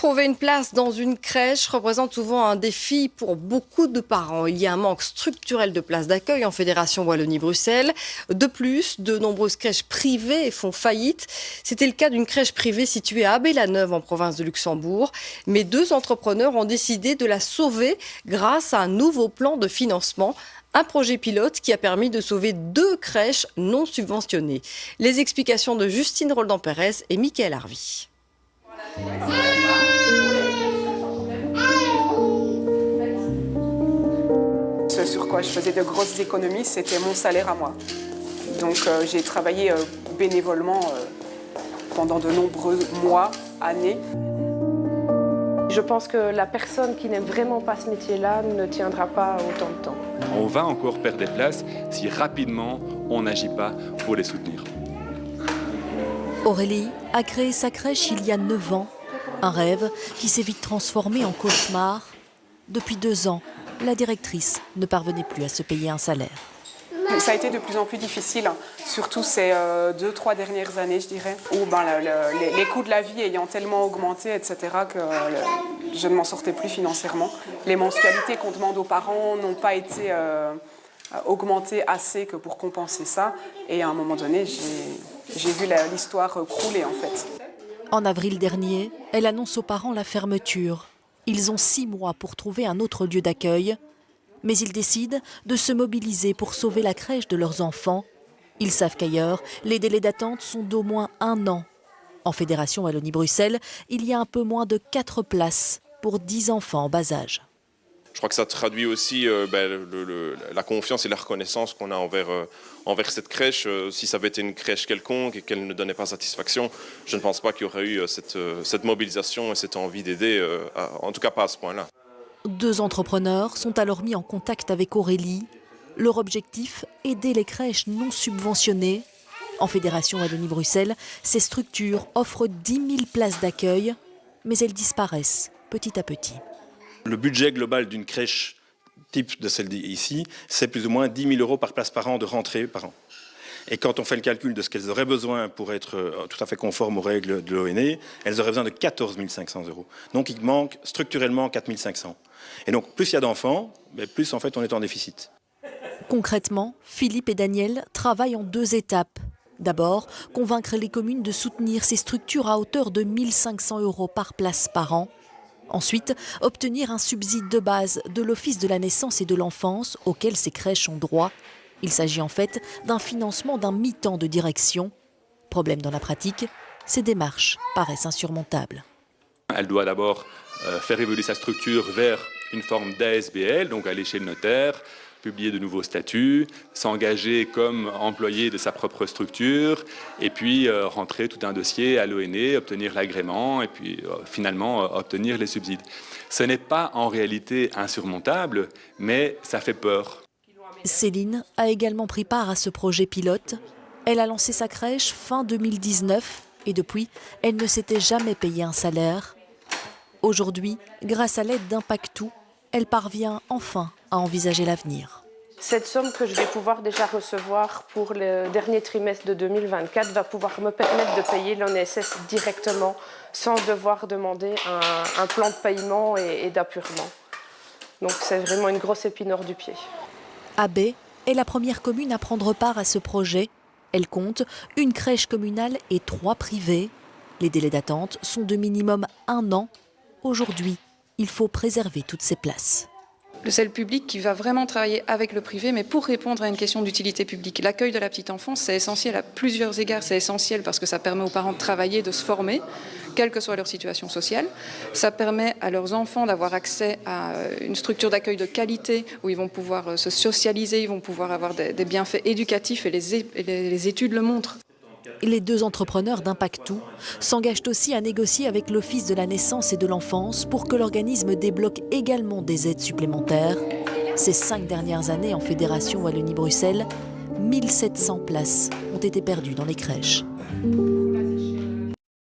Trouver une place dans une crèche représente souvent un défi pour beaucoup de parents. Il y a un manque structurel de places d'accueil en Fédération Wallonie-Bruxelles. De plus, de nombreuses crèches privées font faillite. C'était le cas d'une crèche privée située à Abbé-la-Neuve en province de Luxembourg. Mais 2 entrepreneurs ont décidé de la sauver grâce à un nouveau plan de financement. Un projet pilote qui a permis de sauver 2 crèches non subventionnées. Les explications de Justine Roldan-Pérez et Mickaël Harvey. Ce sur quoi je faisais de grosses économies, c'était mon salaire à moi. Donc j'ai travaillé bénévolement pendant de nombreux mois, années. Je pense que la personne qui n'aime vraiment pas ce métier-là ne tiendra pas autant de temps. On va encore perdre des places si rapidement on n'agit pas pour les soutenir. Aurélie a créé sa crèche il y a 9 ans. Un rêve qui s'est vite transformé en cauchemar. Depuis 2 ans, la directrice ne parvenait plus à se payer un salaire. Ça a été de plus en plus difficile, surtout ces 2-3 dernières années, je dirais, où les coûts de la vie ayant tellement augmenté, etc., que je ne m'en sortais plus financièrement. Les mensualités qu'on demande aux parents n'ont pas été augmentées assez que pour compenser ça. Et à un moment donné, j'ai vu l'histoire crouler, en fait. En avril dernier, elle annonce aux parents la fermeture. Ils ont 6 mois pour trouver un autre lieu d'accueil. Mais ils décident de se mobiliser pour sauver la crèche de leurs enfants. Ils savent qu'ailleurs, les délais d'attente sont d'au moins 1 an. En Fédération Wallonie-Bruxelles, il y a un peu moins de 4 places pour 10 enfants en bas âge. Je crois que ça traduit aussi la confiance et la reconnaissance qu'on a envers cette crèche. Si ça avait été une crèche quelconque et qu'elle ne donnait pas satisfaction, je ne pense pas qu'il y aurait eu cette mobilisation et cette envie d'aider, en tout cas pas à ce point-là. 2 entrepreneurs sont alors mis en contact avec Aurélie. Leur objectif, aider les crèches non subventionnées. En Fédération Wallonie-Bruxelles, ces structures offrent 10 000 places d'accueil, mais elles disparaissent petit à petit. Le budget global d'une crèche type de celle ici, c'est plus ou moins 10 000 € par place par an de rentrée par an. Et quand on fait le calcul de ce qu'elles auraient besoin pour être tout à fait conformes aux règles de l'ONE, elles auraient besoin de 14 500 €. Donc il manque structurellement 4 500. Et donc plus il y a d'enfants, plus en fait on est en déficit. Concrètement, Philippe et Daniel travaillent en 2 étapes. D'abord, convaincre les communes de soutenir ces structures à hauteur de 1 500 € par place par an. Ensuite, obtenir un subside de base de l'Office de la naissance et de l'enfance auquel ces crèches ont droit. Il s'agit en fait d'un financement d'un mi-temps de direction. Problème dans la pratique, ces démarches paraissent insurmontables. Elle doit d'abord faire évoluer sa structure vers une forme d'ASBL, donc aller chez le notaire, publier de nouveaux statuts, s'engager comme employé de sa propre structure, et puis rentrer tout un dossier à l'ONE, obtenir l'agrément, et puis finalement obtenir les subsides. Ce n'est pas en réalité insurmontable, mais ça fait peur. Céline a également pris part à ce projet pilote. Elle a lancé sa crèche fin 2019 et depuis, elle ne s'était jamais payé un salaire. Aujourd'hui, grâce à l'aide d'Impactou, elle parvient enfin à envisager l'avenir. Cette somme que je vais pouvoir déjà recevoir pour le dernier trimestre de 2024 va pouvoir me permettre de payer l'ONSS directement sans devoir demander un plan de paiement et d'appurement. Donc c'est vraiment une grosse épine hors du pied. Abbé est la première commune à prendre part à ce projet. Elle compte une crèche communale et 3 privées. Les délais d'attente sont de minimum 1 an. Aujourd'hui, il faut préserver toutes ces places. C'est le public qui va vraiment travailler avec le privé, mais pour répondre à une question d'utilité publique. L'accueil de la petite enfance, c'est essentiel à plusieurs égards. C'est essentiel parce que ça permet aux parents de travailler, de se former, quelle que soit leur situation sociale. Ça permet à leurs enfants d'avoir accès à une structure d'accueil de qualité où ils vont pouvoir se socialiser, ils vont pouvoir avoir des bienfaits éducatifs et les études le montrent. Les 2 entrepreneurs d'Impactou s'engagent aussi à négocier avec l'Office de la naissance et de l'enfance pour que l'organisme débloque également des aides supplémentaires. Ces 5 dernières années en Fédération Wallonie-Bruxelles, 1700 places ont été perdues dans les crèches.